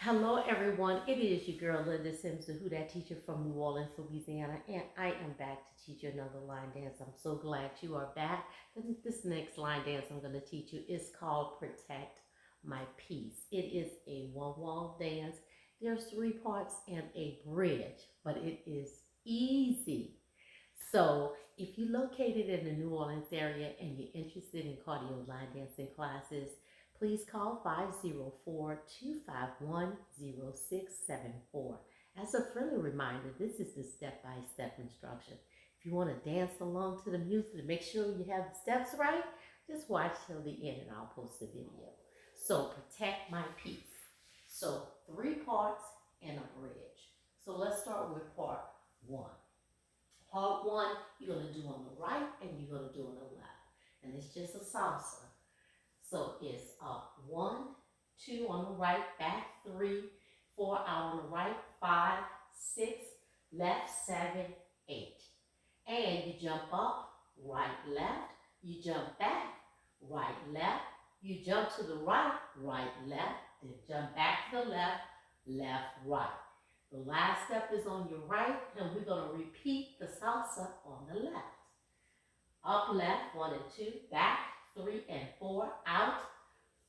Hello, everyone. It is your girl, Linda Sims, the Who Dat teacher from New Orleans, Louisiana, and I am back to teach you another line dance. I'm so glad you are back. This next line dance I'm going to teach you is called Protect My Peace. It is a one-wall dance. There's three parts and a bridge, but it is easy. So if you're located in the New Orleans area and you're interested in cardio line dancing classes, please call 504-251-0674. As a friendly reminder, this is the step-by-step instruction. If you want to dance along to the music to make sure you have the steps right, just watch till the end and I'll post the video. So protect my peace. So three parts and a bridge. So let's start with part one. Part one, you're going to do on the right and you're going to do on the left. And it's just a salsa. So it's up 1, 2 on the right, back 3, 4 out on the right, 5, 6, left 7, 8. And you jump up, right, left. You jump back, right, left. You jump to the right, right, left. Then jump back to the left, left, right. The last step is on your right, and we're going to repeat the salsa on the left. Up, left, 1 and 2, back, 3 and 4, out,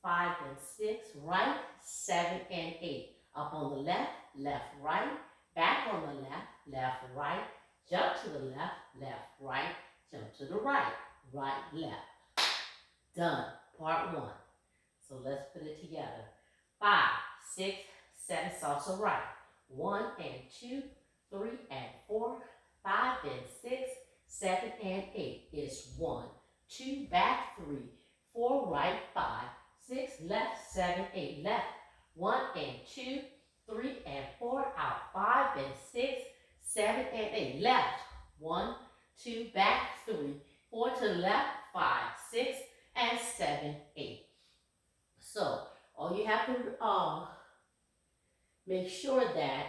5 and 6, right, 7 and 8. Up on the left, left, right, back on the left, left, right, jump to the left, left, right, jump to the right, right, left. Done, part one. So let's put it together. 5, 6, 7, salsa right. 1 and 2, 3 and 4, 5 and 6, 7 and 8 is 1, 2 back 3, 4 right 5, 6 left 7, 8 left, 1 and 2, 3 and 4 out, 5 and 6, 7 and 8 left, 1, 2 back 3, 4 to the left 5, 6 and 7, 8. So all you have to make sure that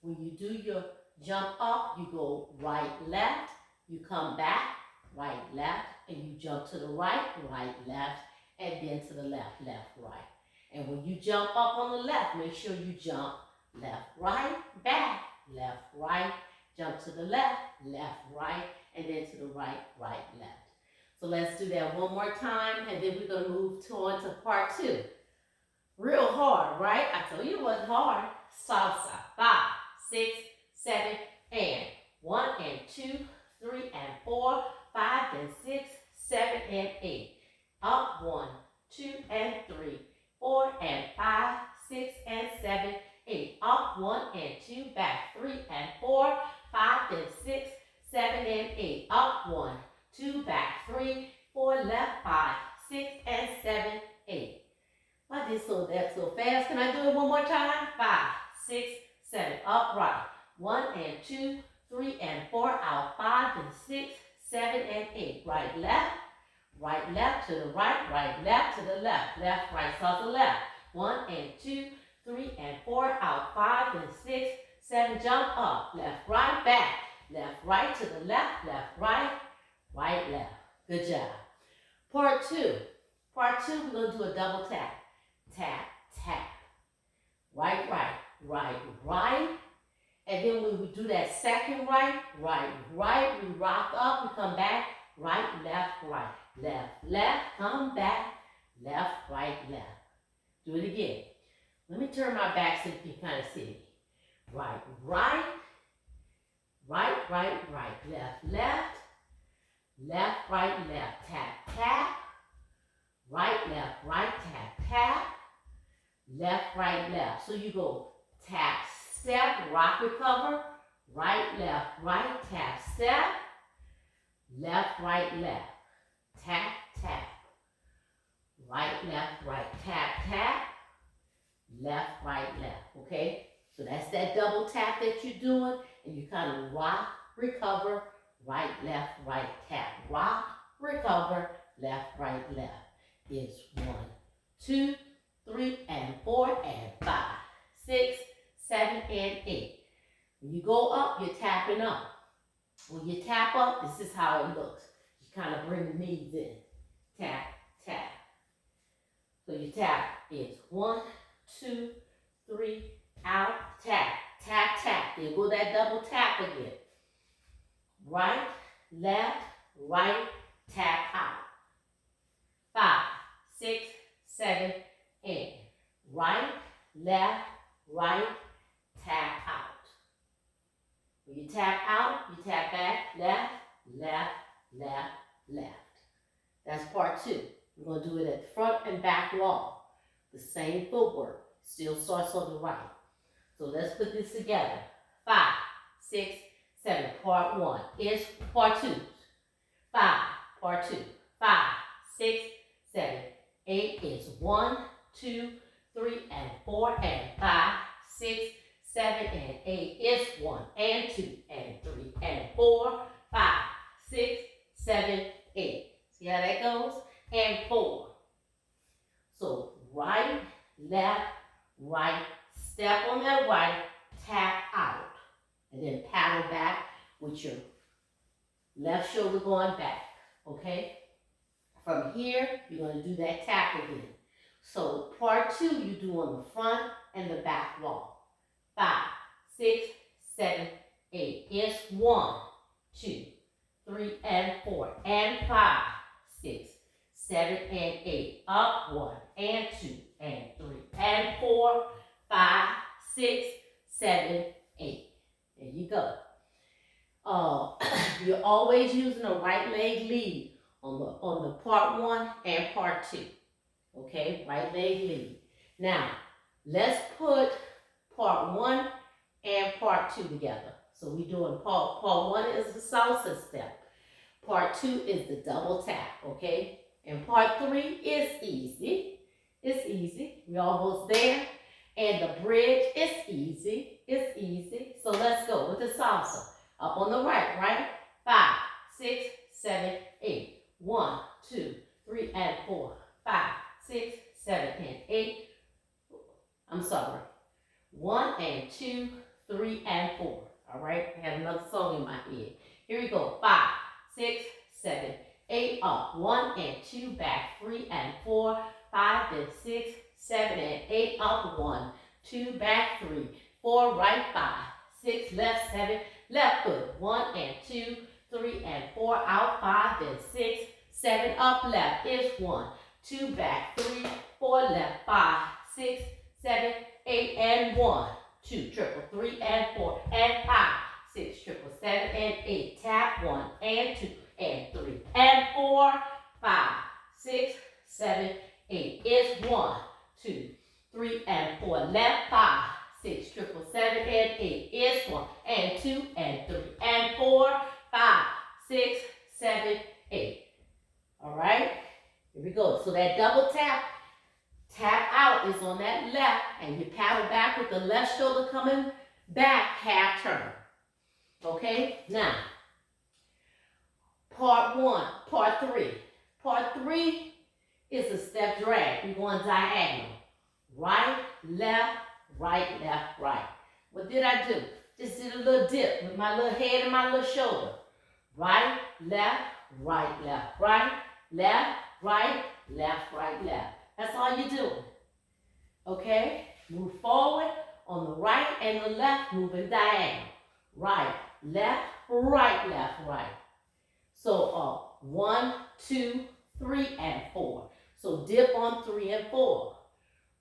when you do your jump up, you go right, left, you come back, right, left, and you jump to the right, right, left, and then to the left, left, right. And when you jump up on the left, make sure you jump left, right, back, left, right, jump to the left, left, right, and then to the right, right, left. So let's do that one more time, and then we're going to move on to part two. Real hard, right? I told you it wasn't hard. Salsa. 5, 6, 7, and 1 and 2, 3 and 4, 5 and 6, 7 and 8. Up 1, 2 and 3, 4 and 5, 6 and 7, 8. Up 1 and 2, back 3 and 4, 5 and 6, 7 and 8. Up 1, 2, back 3, 4 left 5, 6 and 7, 8. I did that so fast. Can I do it one more time? 5, 6, 7. Up, right. 1 and 2, 3 and 4. Out, 5 and 6, 7 and 8. Right, left to the right, left to the left. Left, right, salsa left. 1 and 2, 3 and 4. Out, 5 and 6, 7. Jump up. Left, right, back. Left, right to the left, right, right, left. Good job. Part two. Part two, we're going to do a double tap. Tap, tap. Right, right, right, right. And then when we do that second right, right, right, we rock up, we come back, right, left, left, come back, left, right, left. Do it again. Let me turn my back so you can kind of see me. Right, right, right, right, right, left, right, left, tap, tap. Right, tap, tap. Left, right, left. So you go tap, step, rock, recover. Right, tap, step. Left, left. Tap, tap. Right, tap, tap. Left, left. Okay? So that's that double tap that you're doing. And you kind of rock, recover. Right, tap. Rock, recover. Left, left. Is 1, 2, 3, and 4, and 5, 6, 7, and 8. When you go up, you're tapping up. When you tap up, this is how it looks. You kind of bring the knees in. Tap, tap. So you tap is 1, 2, 3, out, tap, tap, tap. There go that double tap again. Right, left, right, tap out. 5, 6, 7, 8. Right, left, right, tap out. When you tap out, you tap back, left, left, left, left. That's part 2. We're going to do it at the front and back wall. The same footwork. Still starts on the right. So let's put this together. 5, 6, 7. Part 1 is part 2. 5, part 2. 5, 6, 7, 8 is 1, 2, 3, and 4, and 5, 6, 7, and 8 is 1, and 2, and 3, and 4, 5, 6, 7, 8. See how that goes? And 4. So right, left, right, step on that right, tap out. And then paddle back with your left shoulder going back. Okay? From here, you're going to do that tap again. So part 2 you do on the front and the back wall. 5, 6, 7, 8. It's 1, 2, 3, and 4, and 5, 6, 7, and 8. Up 1, and 2, and 3, and 4, 5, 6, 7, 8. There you go. You're always using a right leg lead on the part 1 and part 2. Okay, right leg lead. Now, let's put part 1 and part 2 together. So we're doing part 1 is the salsa step. Part 2 is the double tap, okay? And part 3 is easy. It's easy. We're almost there. And the bridge is easy. It's easy. So let's go with the salsa. Up on the right? 5, 6, 7, 8. 1, 2, 3, and 4. 5, 6, 7, and 8. I'm sorry. 1 and 2, 3, and 4. All right? I have another song in my head. Here we go. 5, 6, 7, 8. Up. 1 and 2. Back. 3 and 4. 5 and 6, 7 and 8. Up. 1, 2. Back. 3, 4. Right. 5, 6. Left. 7. Left foot. 1 and 2. 3 and 4. Out. 5 and 6. 7 up. Left. Is 1, 2. Back. 3, 4. Left. 5, 6, 7, 8, and 1, 2, triple, 3, and 4, and 5, 6, triple, 7, and 8. Tap 1, and 2, and 3, and 4, 5, 6, 7, 8. It's 1, 2, 3, and 4. Left. 5, 6, triple, 7, and 8. It's 1, and 2, and 3, and 4, 5, 6, 7, 8. All right? Here we go. So that double tap out is on that left, and you paddle back with the left shoulder coming back, half turn. Okay? Now, part 3. Part 3 is a step drag. We're going diagonal. Right, left, right, left, right. What did I do? Just did a little dip with my little head and my little shoulder. Right, left, right, left, right, left, right, left, right, left. That's all you're doing. Okay? Move forward on the right and the left, moving diagonal. Right, left, right. So 1, 2, 3, and 4. So dip on 3 and 4.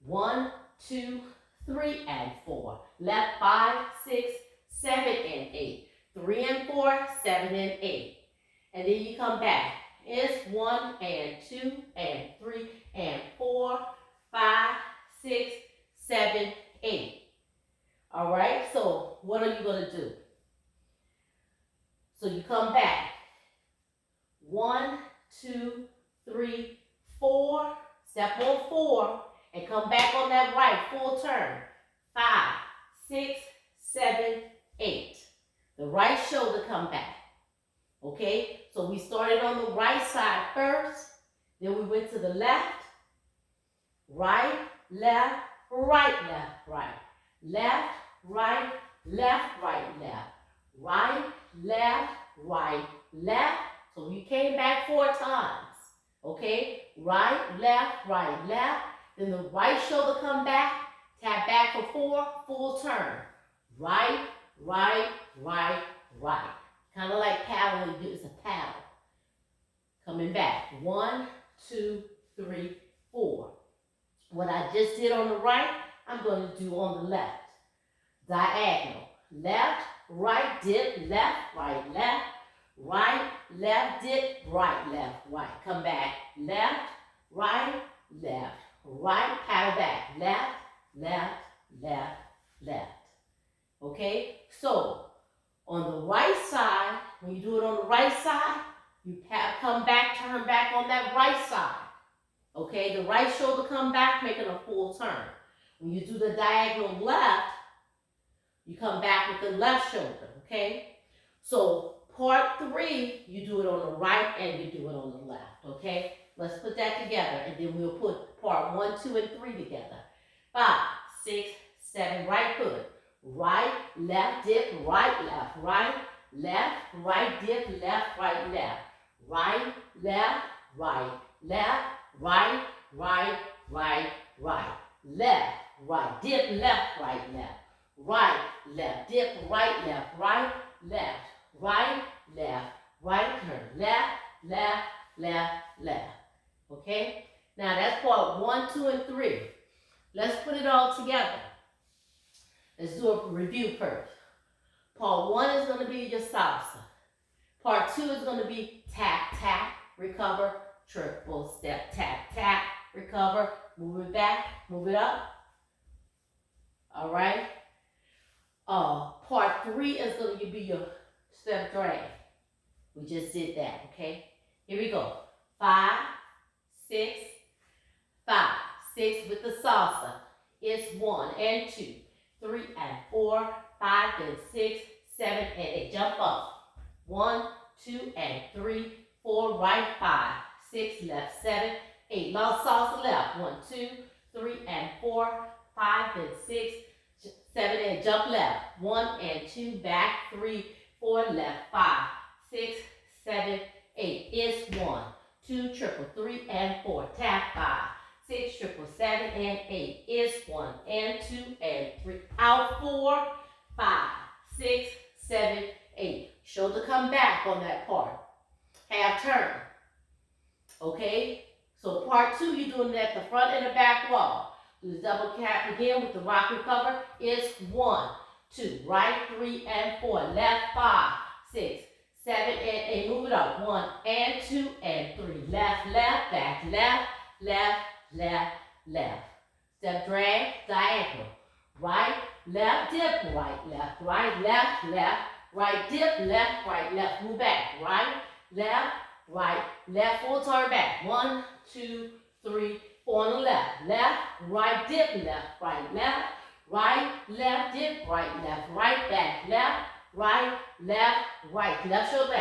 1, 2, 3, and 4. Left. 5, 6, 7, and 8. 3 and 4, 7 and 8. And then you come back. It's 1 and 2 and 3 and 4, 5, 6, 7, 8. All right, so what are you going to do? So you come back. 1, 2, 3, 4. Step on 4 and come back on that right, full turn. 5, 6, 7, 8. The right shoulder come back. Okay, so we started on the right side first, then we went to the left, right, left, right, left, right, left, right, left, right, left, right, left, right, left. So we came back 4 times. Okay, right, left, then the right shoulder come back, Tap back for 4, full turn. Right, right, right, right. Kind of like paddling, it's a paddle. Coming back, 1, 2, 3, 4. What I just did on the right, I'm going to do on the left. Diagonal. Left, right, dip, left, right, left, dip, right. Come back, left, right, paddle back, left. Okay, so on the right side, when you do it on the right side, you come back, turn back on that right side. Okay, the right shoulder come back, making a full turn. When you do the diagonal left, you come back with the left shoulder, okay? So part 3, you do it on the right and you do it on the left, okay? Let's put that together and then we'll put part 1, 2, and 3 together. 5, 6, 7, right foot. Right, left, dip, right, dip, left. Right, left, right. Left, right, dip, left. Right, left, dip, right, left, turn, left. Okay? Now that's part 1, 2, and 3. Let's put it all together. Let's do a review first. Part 1 is going to be your salsa. Part 2 is going to be tap, tap, recover, triple step, tap, tap, recover, move it back, move it up. All right? Part 3 is going to be your step drag. We just did that, okay? Here we go. 5, 6, 5, 6 with the salsa. It's 1 and 2, 3 and 4, 5 and 6, 7 and 8. Jump up. 1, 2 and 3, 4, right, 5, 6, left, 7, 8. Long salsa left. 1, 2, 3 and 4, 5 and 6, 7 and jump left. 1 and 2, back, 3, 4, left, 5, 6, 7, 8. It's 1, 2, triple, 3 and 4. Tap 5, 6, triple, 7 and 8. It's 1 and 2 and 3. Out 4, 5, 6, 7, 8. Shoulder come back on that part. Half turn. Okay? So part 2, you're doing it at the front and the back wall. Do the double cap again with the rock recover. It's 1, 2, right, 3 and 4. Left, 5, 6, 7 and 8. Move it up. 1 and 2 and 3. Left, back, left. Step drag, diagonal. Right, left, dip, right, left, right, dip, left. Move back. Right, left, full turn back. 1, 2, 3, 4 on the left. Right, dip, left, right, left, dip, right, back, left shoulder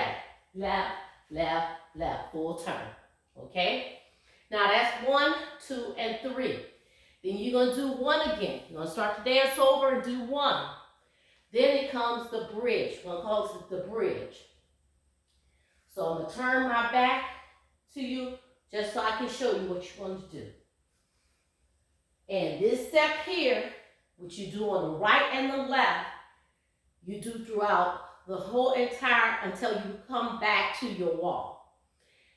back, left, full turn. Okay? Now that's 1, 2, and 3. Then you're going to do 1 again. You're going to start to dance over and do 1. Then it comes the bridge. We're going to call it the bridge. So I'm going to turn my back to you just so I can show you what you want to do. And this step here, which you do on the right and the left, you do throughout the whole entire until you come back to your wall.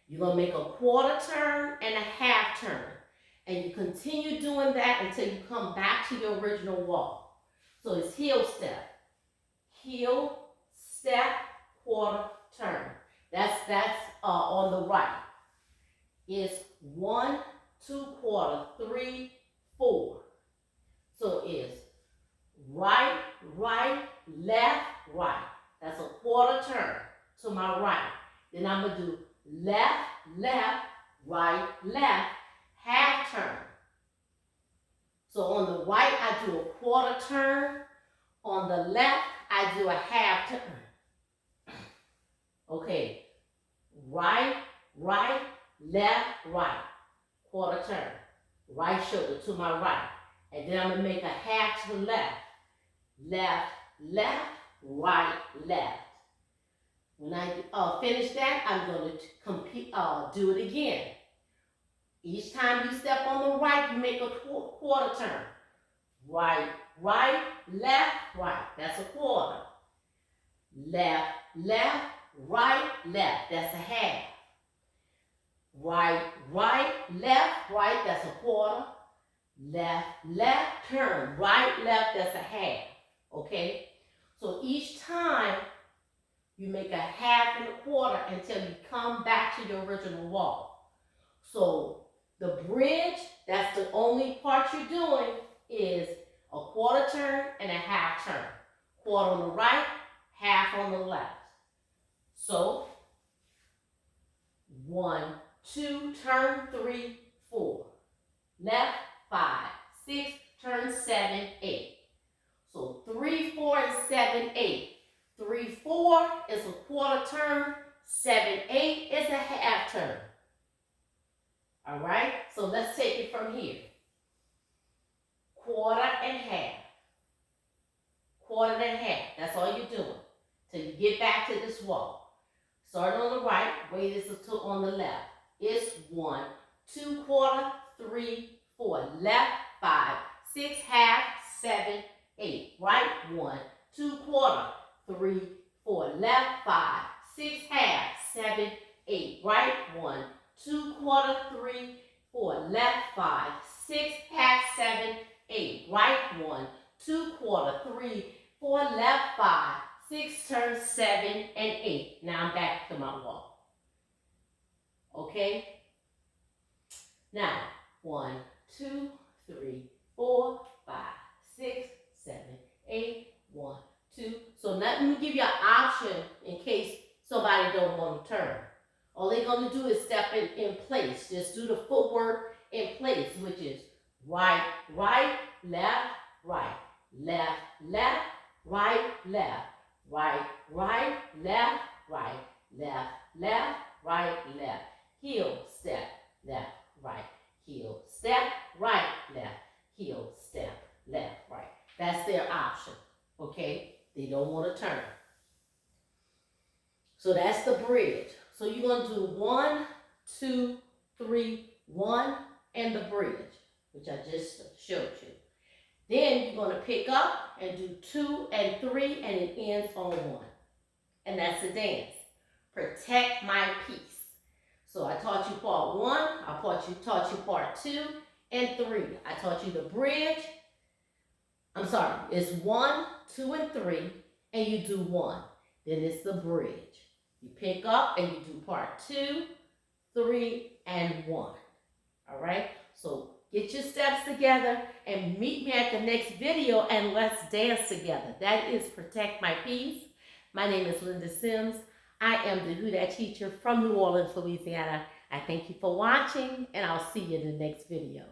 You're going to make a quarter turn and a half turn. And you continue doing that until you come back to your original wall. So it's heel, step, quarter, turn. That's on the right. It's 1, 2, quarter, 3, 4. So it's right, left, right. That's a quarter turn to my right. Then I'm going to do left, right, left, half turn. So on the right, I do a quarter turn. On the left, I do a half turn. Okay, right, left, right. Quarter turn. Right shoulder to my right. And then I'm going to make a half to the left, right, left. When I finish that, I'm going to do it again. Each time you step on the right, you make a quarter turn. right, right, left, right. That's a quarter. Left, left, right, left. That's a half. Right, right, left, right. That's a quarter. Left, left, turn. Right, left. That's a half. Okay? So each time you make a half and a quarter until you come back to your original wall. So the bridge, that's the only part you're doing, is a quarter turn and a half turn. Quarter on the right, half on the left. So 1, 2, turn 3, 4. Left, 5, 6, turn 7, 8. So 3, 4, and 7, 8. 3, 4 is a quarter turn. 7, 8 is a half turn. All right? So let's take it from here. Quarter and half. Quarter and half. That's all you're doing till you get back to this wall. Start on the right. Weight is on the left. It's 1, 2 quarter, 3, 4. Left, 5, 6 half, 7, 8. Right, 1, 2 quarter, 3, 4. Left, 5, 6 half, 7, 8. Right, 1, 2 quarter, 3, 4. Left, 5, 6 half, 7, 8. Right, 1, 2 quarter, 3, 4. Left, 5, 6 turn, 7, and 8. Now I'm back to my wall. Okay? Now, 1, 2, 3, 4, 5, 6, 7, 8, 1, 2. So let me give you an option in case somebody don't want to turn. All they're going to do is step in place. Just do the footwork in place, which is right, right, left, right, left, left, right, left, right, right, left, right, left, left, right, left. Heel, step, left, right. Heel, step, right, left. Heel, step, left, right. That's their option, okay? They don't want to turn. So that's the bridge. So you're going to do 1, 2, 3, 1, and the bridge, which I just showed you. Then you're going to pick up and do 2 and 3, and it ends on 1. And that's the dance. Protect my peace. So I taught you part 1, I taught you part 2 and 3. I taught you the bridge. I'm sorry, it's 1, 2, and 3, and you do 1. Then it's the bridge. You pick up and you do part 2, 3, and 1. All right? So get your steps together and meet me at the next video and let's dance together. That is Protect My Peace. My name is Linda Sims. I am the Who Dat teacher from New Orleans, Louisiana. I thank you for watching, and I'll see you in the next video.